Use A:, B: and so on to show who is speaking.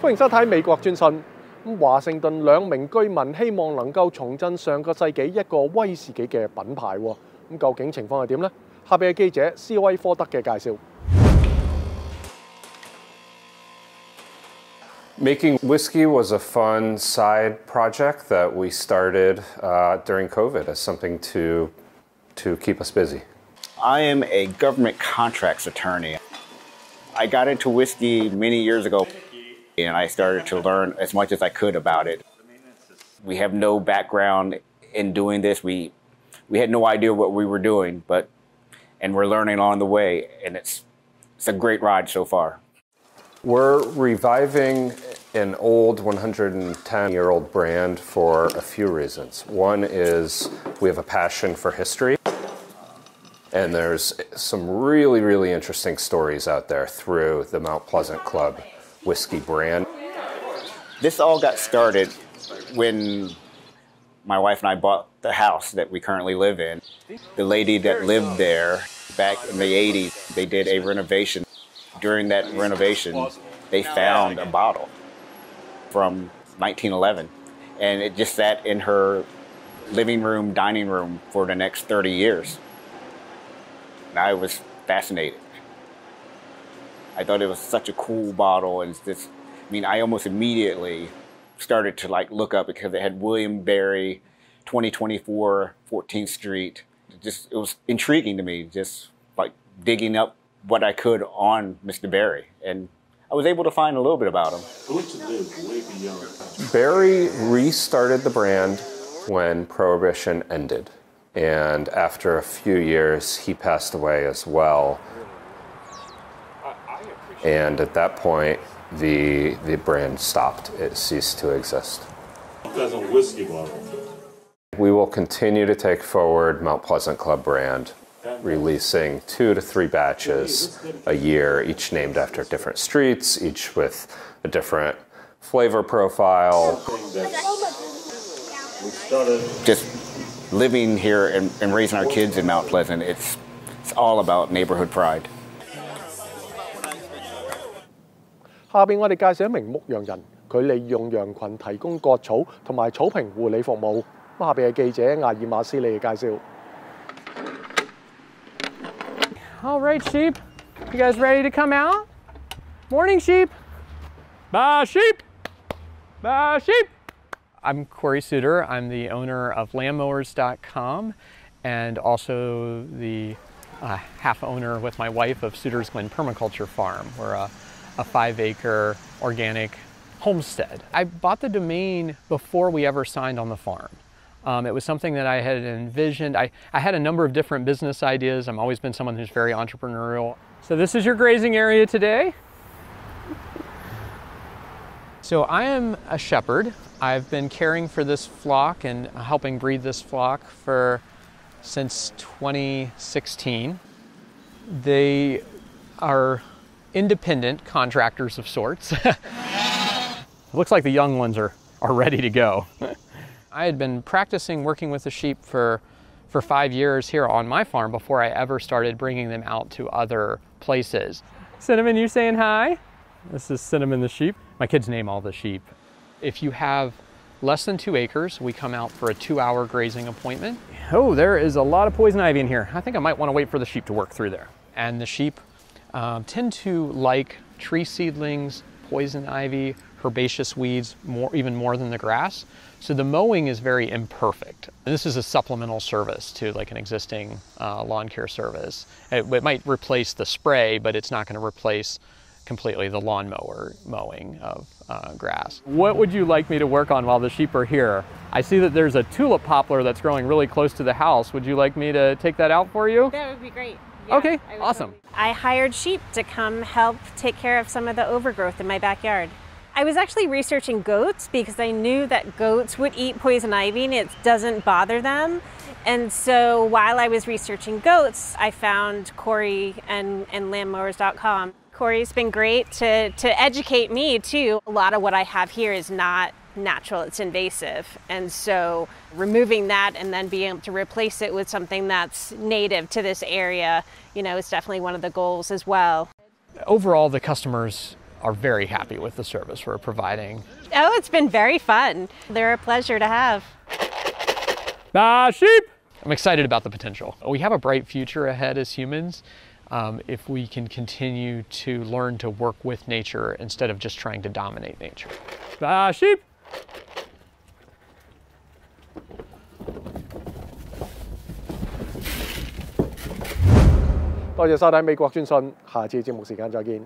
A: 歡迎收睇美國專訊。華盛頓兩名居民希望能夠重振上個世紀一個威士忌嘅品牌喎。究竟情況係點呢？下邊嘅記者斯威科德嘅介紹。
B: Making whiskey was a fun side project that we started during COVID as something to keep us busy.
C: I am a government contracts attorney. I got into whiskey many years ago, and I started to learn as much as I could about it. We have no background in doing this. We had no idea what we were doing, and we're learning along the way, and it's a great ride so far.
B: We're reviving an old 110-year-old brand for a few reasons. One is we have a passion for history, and there's some really, really interesting stories out there through the Mount Pleasant Club whiskey brand.
C: This all got started when my wife and I bought the house that we currently live in. The lady that lived there back in the 80s, they did a renovation. During that renovation, they found a bottle from 1911, and it just sat in her living room, dining room for the next 30 years. And I was fascinated. I thought it was such a cool bottle, and I almost immediately started to look up because it had William Barry, 2024 14th Street. It was intriguing to me, just digging up what I could on Mr. Barry, and I was able to find a little bit about him.
B: Barry restarted the brand when Prohibition ended, and after a few years, he passed away as well. And at that point, the brand stopped. It ceased to exist. We will continue to take forward Mount Pleasant Club brand, releasing 2 to 3 batches a year, each named after different streets, each with a different flavor profile.
C: Just living here and raising our kids in Mount Pleasant, it's all about neighborhood pride.
A: 下邊我哋介紹一名牧羊人，佢利用羊群提供割草同埋草坪護理服務。下邊係記者艾爾馬斯利嘅介紹。
D: All right, sheep. You guys ready to come out? Morning, sheep. Bye, sheep. Bye, sheep. I'm Corey Suter. I'm the owner of landmowers.com and also the half owner with my wife of Suter's Glen Permaculture Farm. We're a 5-acre organic homestead. I bought the domain before we ever signed on the farm. It was something that I had envisioned. I had a number of different business ideas. I've always been someone who's very entrepreneurial. So this is your grazing area today. So I am a shepherd. I've been caring for this flock and helping breed this flock since 2016. They are independent contractors of sorts. It looks like the young ones are ready to go. I had been practicing working with the sheep for 5 years here on my farm before I ever started bringing them out to other places. Cinnamon, you saying hi? This is Cinnamon the sheep. My kids name all the sheep. If you have less than 2 acres, we come out for a 2-hour grazing appointment. Oh, there is a lot of poison ivy in here. I think I might want to wait for the sheep to work through there. And the sheep tend to like tree seedlings, poison ivy, herbaceous weeds even more than the grass. So the mowing is very imperfect. And this is a supplemental service to an existing lawn care service. It might replace the spray, but it's not going to replace completely the lawnmower mowing of grass. What would you like me to work on while the sheep are here? I see that there's a tulip poplar that's growing really close to the house. Would you like me to take that out for you?
E: That would be great. Yeah,
D: okay, awesome.
E: I hired sheep to come help take care of some of the overgrowth in my backyard. I was actually researching goats because I knew that goats would eat poison ivy and it doesn't bother them. And so while I was researching goats, I found Corey and landmowers.com. Corey's been great to educate me too. A lot of what I have here is not natural, it's invasive. And so removing that and then being able to replace it with something that's native to this area, is definitely one of the goals as well.
D: Overall, the customers are very happy with the service we're providing.
E: Oh, it's been very fun. They're a pleasure to have.
D: Sheep! I'm excited about the potential. We have a bright future ahead as humans if we can continue to learn to work with nature instead of just trying to dominate nature. Sheep!
A: 多謝收睇美國專訊，下次節目時間再見。